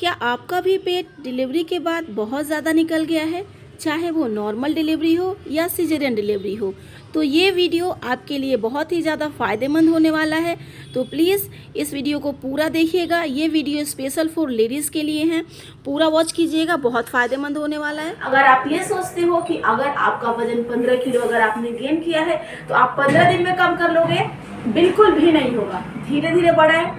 क्या आपका भी पेट डिलीवरी के बाद बहुत ज़्यादा निकल गया है, चाहे वो नॉर्मल डिलीवरी हो या सिजेरियन डिलीवरी हो? तो ये वीडियो आपके लिए बहुत ही ज़्यादा फ़ायदेमंद होने वाला है। तो प्लीज़ इस वीडियो को पूरा देखिएगा। ये वीडियो स्पेशल फॉर लेडीज़ के लिए हैं, पूरा वॉच कीजिएगा, बहुत फ़ायदेमंद होने वाला है। अगर आप ये सोचते हो कि अगर आपका वजन 15 किलो अगर आपने गेन किया है तो आप 15 दिन में कम कर लोगे, बिल्कुल भी नहीं होगा। धीरे धीरे बढ़ाएं।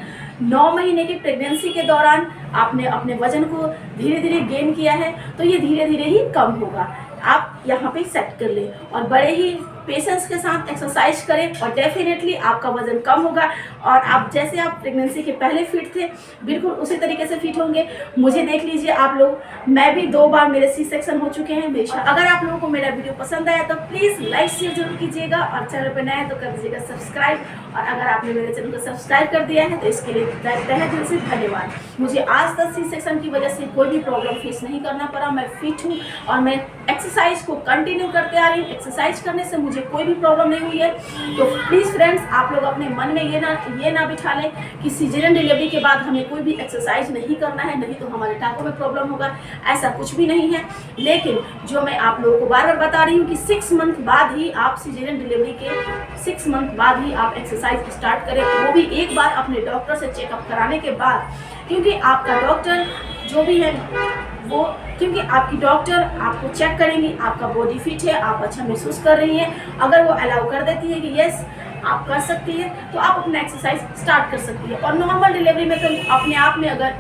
9 महीने की प्रेगनेंसी के दौरान आपने अपने वजन को धीरे धीरे गेन किया है तो ये धीरे धीरे ही कम होगा। आप यहाँ पे सेट कर लें और बड़े ही पेशेंस के साथ एक्सरसाइज करें और डेफिनेटली आपका वजन कम होगा और आप जैसे आप प्रेगनेंसी के पहले फिट थे बिल्कुल उसी तरीके से फिट होंगे। मुझे देख लीजिए आप लोग, मैं भी 2 बार मेरे सी सेक्शन हो चुके हैं मेरे साथ। अगर आप लोगों को मेरा वीडियो पसंद आया तो प्लीज़ लाइक शेयर जरूर कीजिएगा और चैनल पर नए हैं तो कर दीजिएगा सब्सक्राइब। और अगर आपने मेरे चैनल को सब्सक्राइब कर दिया है तो इसके लिए तहे दिल से धन्यवाद। मुझे आज तक सी सेक्शन की वजह से कोई भी प्रॉब्लम फेस नहीं करना पड़ा। मैं फिट हूँ और मैं एक्सरसाइज को कंटिन्यू करते आ रही हूँ। एक्सरसाइज करने से मुझे कोई भी प्रॉब्लम नहीं हुई है। तो प्लीज़ फ्रेंड्स, आप लोग अपने मन में ये ना बिठा लें कि सिजेरियन डिलीवरी के बाद हमें कोई भी एक्सरसाइज नहीं करना है, नहीं तो हमारे टाँगों में प्रॉब्लम होगा। ऐसा कुछ भी नहीं है। लेकिन जो मैं आप लोगों को बार बार बता रही हूँ कि 6 मंथ बाद ही आप सिजेरियन डिलीवरी के 6 मंथ बाद ही आप एक्सरसाइज स्टार्ट करें, वो भी एक बार अपने डॉक्टर से चेकअप कराने के बाद। क्योंकि आपका डॉक्टर जो भी है वो, क्योंकि आपकी डॉक्टर आपको चेक करेंगी, आपका बॉडी फिट है, आप अच्छा महसूस कर रही हैं। अगर वो अलाउ कर देती है कि यस आप कर सकती है तो आप अपना एक्सरसाइज स्टार्ट कर सकती है। और नॉर्मल डिलीवरी में तो अपने आप में अगर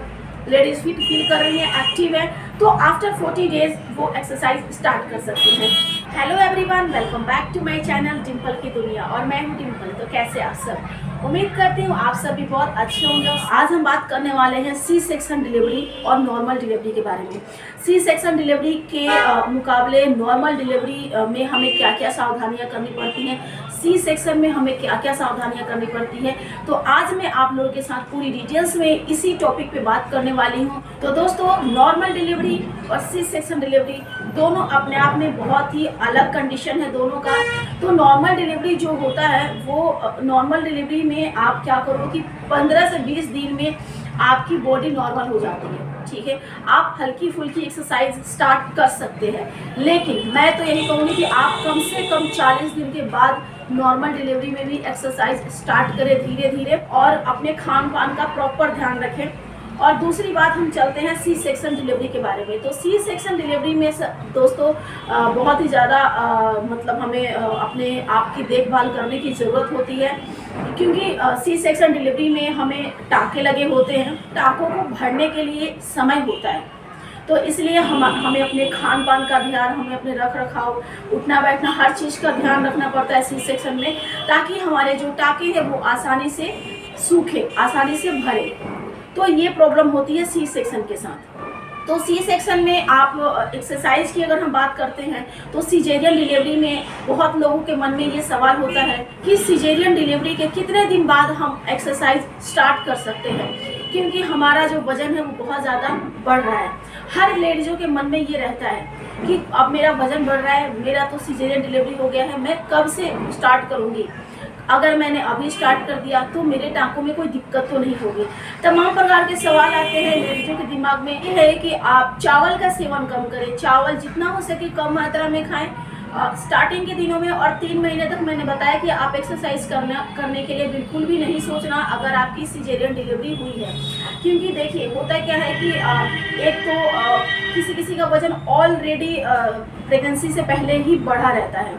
लेडीज फिट फील कर रही हैं, एक्टिव है, तो आफ्टर 40 डेज वो एक्सरसाइज स्टार्ट कर सकती हैं। Hello everyone, welcome back to my channel Dimple की दुनिया और मैं हूँ डिम्पल। तो कैसे आप सब? उम्मीद करती हूँ आप सब भी बहुत अच्छे होंगे। आज हम बात करने वाले हैं सी सेक्शन डिलीवरी और नॉर्मल डिलीवरी के बारे में। सी सेक्शन डिलीवरी के मुकाबले नॉर्मल डिलीवरी में हमें क्या क्या सावधानियां करनी पड़ती हैं, सी सेक्शन में हमें क्या क्या सावधानियां करनी पड़ती है, तो आज मैं आप लोगों के साथ पूरी डिटेल्स में इसी टॉपिक पे बात करने वाली हूँ। तो दोस्तों, नॉर्मल डिलीवरी और सी सेक्शन डिलीवरी दोनों अपने आप में बहुत ही अलग कंडीशन है दोनों का। तो नॉर्मल डिलीवरी जो होता है वो नॉर्मल डिलीवरी में आप क्या करो कि 15 से 20 दिन में आपकी बॉडी नॉर्मल हो जाती है। ठीक है, आप हल्की फुल्की एक्सरसाइज स्टार्ट कर सकते हैं, लेकिन मैं तो यही कहूँगी कि आप कम से कम 40 दिन के बाद नॉर्मल डिलीवरी में भी एक्सरसाइज स्टार्ट करें धीरे धीरे और अपने खान पान का प्रॉपर ध्यान रखें। और दूसरी बात, हम चलते हैं सी सेक्शन डिलीवरी के बारे में। तो सी सेक्शन डिलीवरी में दोस्तों बहुत ही ज़्यादा मतलब हमें अपने आप की देखभाल करने की ज़रूरत होती है, क्योंकि सी सेक्शन डिलीवरी में हमें टाँके लगे होते हैं। टाँकों को भरने के लिए समय होता है, तो इसलिए हमें अपने खान पान का ध्यान, हमें अपने रख रखाव, उठना बैठना, हर चीज़ का ध्यान रखना पड़ता है सी सेक्शन में, ताकि हमारे जो टाँके हैं वो आसानी से सूखे, आसानी से भरे। तो ये प्रॉब्लम होती है सी सेक्शन के साथ। तो सी सेक्शन में आप एक्सरसाइज की अगर हम बात करते हैं तो सिजेरियन डिलीवरी में बहुत लोगों के मन में ये सवाल होता है कि सिजेरियन डिलीवरी के कितने दिन बाद हम एक्सरसाइज स्टार्ट कर सकते हैं, क्योंकि हमारा जो वज़न है वो बहुत ज़्यादा बढ़ रहा है। हर लेडीज़ों के मन में ये रहता है कि अब मेरा वज़न बढ़ रहा है, मेरा तो सिजेरियन डिलीवरी हो गया है, मैं कब से स्टार्ट करूँगी? अगर मैंने अभी स्टार्ट कर दिया तो मेरे टाँकों में कोई दिक्कत तो नहीं होगी। तमाम प्रकार के सवाल आते हैं लेडीज़ों के दिमाग में। ये है कि आप चावल का सेवन कम करें, चावल जितना हो सके कम मात्रा में खाएं स्टार्टिंग के दिनों में, और 3 महीने तक मैंने बताया कि आप एक्सरसाइज करने के लिए बिल्कुल भी नहीं सोचना अगर आपकी सिजेरियन डिलीवरी हुई है। क्योंकि देखिए होता क्या है कि एक तो किसी का वजन ऑलरेडी प्रेगनेंसी से पहले ही बढ़ा रहता है,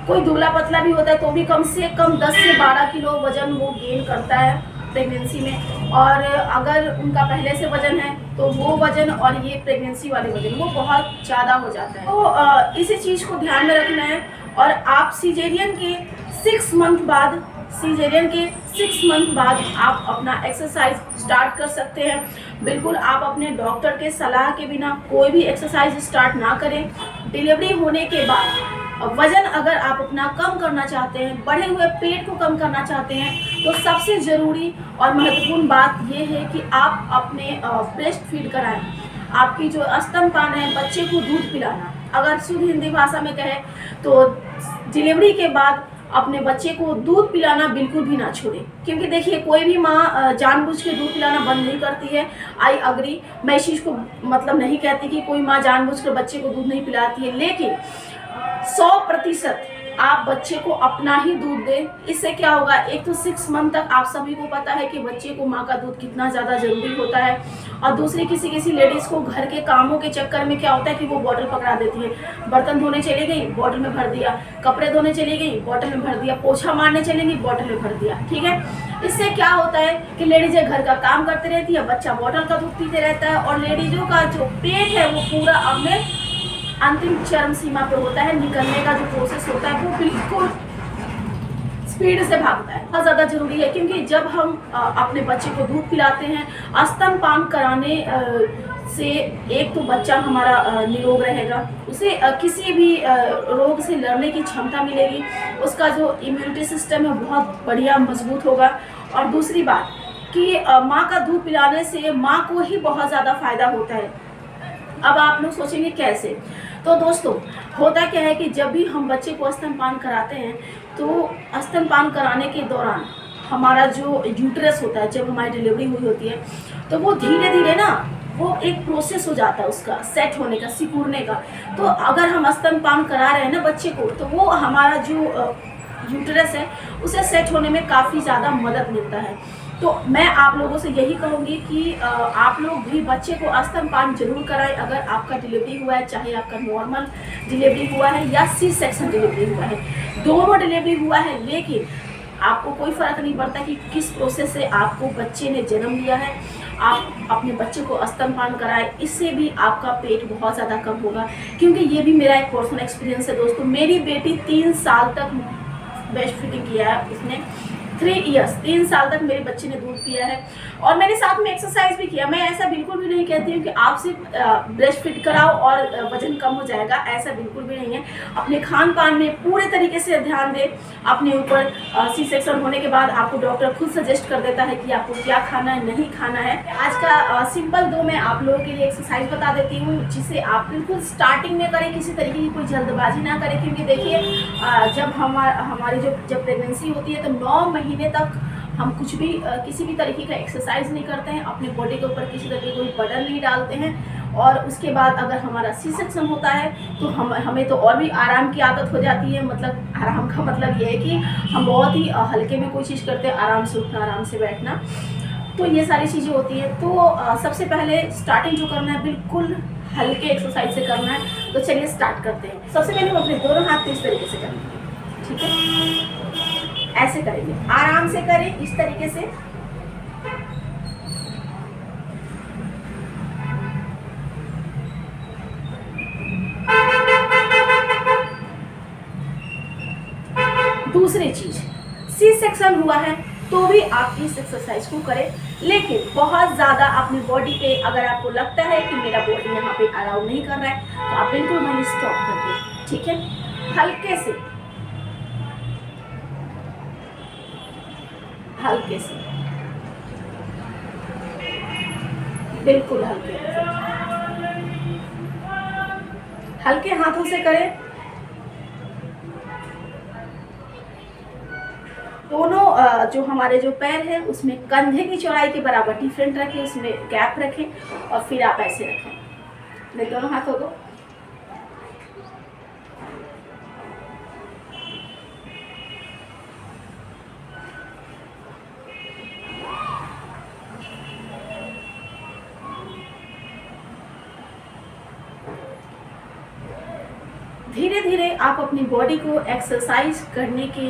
कोई दुबला पतला भी होता है तो भी कम से कम 10 से 12 किलो वजन वो गेन करता है प्रेगनेंसी में। और अगर उनका पहले से वजन है तो वो वजन और ये प्रेगनेंसी वाले वजन वो बहुत ज़्यादा हो जाता है। तो इसी चीज़ को ध्यान में रखना है। और आप सिजेरियन के 6 मंथ बाद आप अपना एक्सरसाइज स्टार्ट कर सकते हैं। बिल्कुल आप अपने डॉक्टर के सलाह के बिना कोई भी एक्सरसाइज स्टार्ट ना करें। डिलीवरी होने के बाद वजन अगर आप अपना कम करना चाहते हैं, बढ़े हुए पेट को कम करना चाहते हैं, तो सबसे ज़रूरी और महत्वपूर्ण बात ये है कि आप अपने ब्रेस्ट फीड कराएं। आपकी जो स्तनपान है, बच्चे को दूध पिलाना, अगर शुद्ध हिंदी भाषा में कहें तो डिलीवरी के बाद अपने बच्चे को दूध पिलाना बिल्कुल भी ना छोड़े, क्योंकि देखिए कोई भी माँ जानबूझ के दूध पिलाना बंद नहीं करती है। आई अग्री, मैं इस चीज़ को मतलब नहीं कहती कि कोई माँ जानबूझ कर बच्चे को दूध नहीं पिलाती है, लेकिन 100% आप बच्चे को अपना ही दूध दें। इससे क्या होगा, एक तो 6 मंथ तक आप सभी को पता है कि बच्चे को माँ का दूध कितना ज़्यादा ज़रूरी होता है। और दूसरी किसी लेडीज़ को घर के कामों के चक्कर में क्या होता है कि वो बॉटल पकड़ा देती है। बर्तन धोने चली गई, बॉटल में भर दिया, कपड़े धोने चली गई, बॉटल में भर दिया, पोछा मारने चलेंगी, बॉटल में भर दिया। ठीक है, इससे क्या होता है कि लेडीजें घर का काम करती रहती है, बच्चा बॉटल का दूध पीते रहता है, और लेडीज़ों का जो पेट है वो पूरा अपने अंतिम चरम सीमा पे होता है। निकलने का जो प्रोसेस होता है वो बिल्कुल स्पीड से भागता है। बहुत ज़्यादा जरूरी है, क्योंकि जब हम अपने बच्चे को दूध पिलाते हैं, स्तनपान कराने से एक तो बच्चा हमारा निरोग रहेगा, उसे किसी भी रोग से लड़ने की क्षमता मिलेगी, उसका जो इम्यूनिटी सिस्टम है बहुत बढ़िया मजबूत होगा। और दूसरी बात कि माँ का दूध पिलाने से माँ को ही बहुत ज़्यादा फायदा होता है। अब आप लोग सोचेंगे कैसे, तो दोस्तों होता क्या है कि जब भी हम बच्चे को स्तनपान कराते हैं, तो स्तनपान कराने के दौरान हमारा जो यूट्रस होता है, जब हमारी डिलीवरी हुई होती है, तो वो धीरे धीरे ना वो एक प्रोसेस हो जाता है उसका सेट होने का, सिकुड़ने का। तो अगर हम स्तनपान करा रहे हैं ना बच्चे को, तो वो हमारा जो यूट्रस है उसे सेट होने में काफ़ी ज़्यादा मदद मिलता है। तो मैं आप लोगों से यही कहूँगी कि आप लोग भी बच्चे को स्तनपान जरूर कराएं। अगर आपका डिलीवरी हुआ है, चाहे आपका नॉर्मल डिलीवरी हुआ है या सी सेक्शन डिलीवरी हुआ है, दोनों डिलीवरी हुआ है, लेकिन आपको कोई फ़र्क नहीं पड़ता कि किस प्रोसेस से आपको बच्चे ने जन्म लिया है। आप अपने बच्चे को स्तनपान कराएं, इससे भी आपका पेट बहुत ज़्यादा कम होगा। क्योंकि ये भी मेरा एक पर्सनल एक्सपीरियंस है दोस्तों। मेरी बेटी 3 साल तक ब्रेस्ट फीडिंग किया है, उसने 3 साल तक मेरे बच्चे ने दूध पिया है, और मैंने साथ में एक्सरसाइज भी किया। मैं ऐसा बिल्कुल भी नहीं कहती हूँ कि आप सिर्फ ब्रेस्ट फीड कराओ और वजन कम हो जाएगा, ऐसा बिल्कुल भी नहीं है। अपने खान पान में पूरे तरीके से ध्यान दें अपने ऊपर। सी सेक्शन होने के बाद आपको डॉक्टर खुद सजेस्ट कर देता है कि आपको क्या खाना है, नहीं खाना है। आज का सिंपल 2 मैं आप लोगों के लिए एक्सरसाइज बता देती हूँ, जिसे आप बिल्कुल स्टार्टिंग में करें, किसी तरीके की कोई जल्दबाजी ना करें। क्योंकि देखिए जब हमारी जब प्रेगनेंसी होती है, तो 9 महीने तक हम कुछ भी किसी भी तरीके का एक्सरसाइज नहीं करते हैं, अपने बॉडी के ऊपर किसी तरीके कोई बर्डन नहीं डालते हैं। और उसके बाद अगर हमारा सी सेक्शन होता है, तो हमें तो और भी आराम की आदत हो जाती है। मतलब आराम का मतलब ये है कि हम बहुत ही हल्के में कोई चीज़ करते हैं, आराम से उठना, आराम से बैठना, तो ये सारी चीज़ें होती हैं। तो सबसे पहले स्टार्टिंग जो करना है बिल्कुल हल्के एक्सरसाइज से करना है। तो चलिए स्टार्ट करते हैं। सबसे पहले हम अपने दोनों हाथ इस तरीके से करेंगे, ठीक है, ऐसे करेंगे, आराम से करें इस तरीके से। दूसरी चीज, सी सेक्शन हुआ है तो भी आप इस एक्सरसाइज को करें, लेकिन बहुत ज़्यादा अपनी बॉडी पे अगर आपको लगता है कि मेरा बॉडी यहाँ पे अलाउ नहीं कर रहा है, तो आप बिल्कुल वहीं स्टॉप कर दें, ठीक है। हल्के से, हल्के से, बिल्कुल हल्के हल्के हाथों से करें। दोनों जो हमारे जो पैर है उसमें कंधे की चौड़ाई के बराबर डिफरेंट रखें, उसमें गैप रखें, और फिर आप ऐसे रखें। मैं दोनों हाथों को धीरे धीरे आप अपनी बॉडी को एक्सरसाइज करने के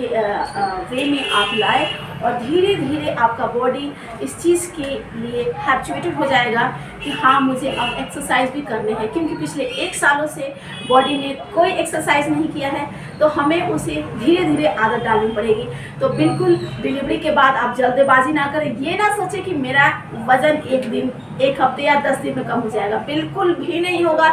वे में आप लाए, और धीरे धीरे आपका बॉडी इस चीज़ के लिए हैबिचुएटेड हो जाएगा कि हाँ मुझे अब एक्सरसाइज भी करने हैं। क्योंकि पिछले 1 सालों से बॉडी ने कोई एक्सरसाइज नहीं किया है, तो हमें उसे धीरे धीरे आदत डालनी पड़ेगी। तो बिल्कुल डिलीवरी के बाद आप जल्दबाजी ना करें, ये ना सोचें कि मेरा वज़न 1 दिन, 1 हफ्ते या 10 दिन में कम हो जाएगा, बिल्कुल भी नहीं होगा,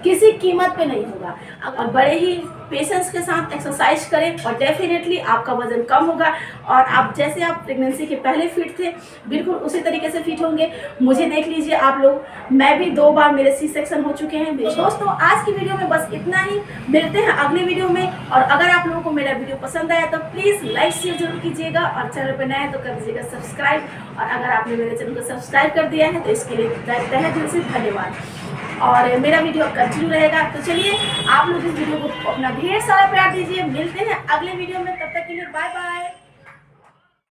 किसी कीमत पे नहीं होगा। और बड़े ही पेशेंस के साथ एक्सरसाइज करें और डेफिनेटली आपका वजन कम होगा और आप जैसे आप प्रेगनेंसी के पहले फिट थे बिल्कुल उसी तरीके से फिट होंगे। मुझे देख लीजिए आप लोग, मैं भी 2 बार मेरे सी सेक्शन हो चुके हैं। दोस्तों आज की वीडियो में बस इतना ही, मिलते हैं अगले वीडियो में। और अगर आप लोगों को मेरा वीडियो पसंद आया तो प्लीज़ लाइक शेयर जरूर कीजिएगा और चैनल पर नया है तो कर दीजिएगा सब्सक्राइब। और अगर आपने मेरे चैनल को सब्सक्राइब कर दिया है तो इसके लिए तहे दिल से धन्यवाद। और मेरा वीडियो कंटिन्यू रहेगा। तो चलिए आप लोग इस वीडियो को अपना ढेर सारा प्यार दीजिए। मिलते हैं अगले वीडियो में, तब तक के लिए बाय बाय।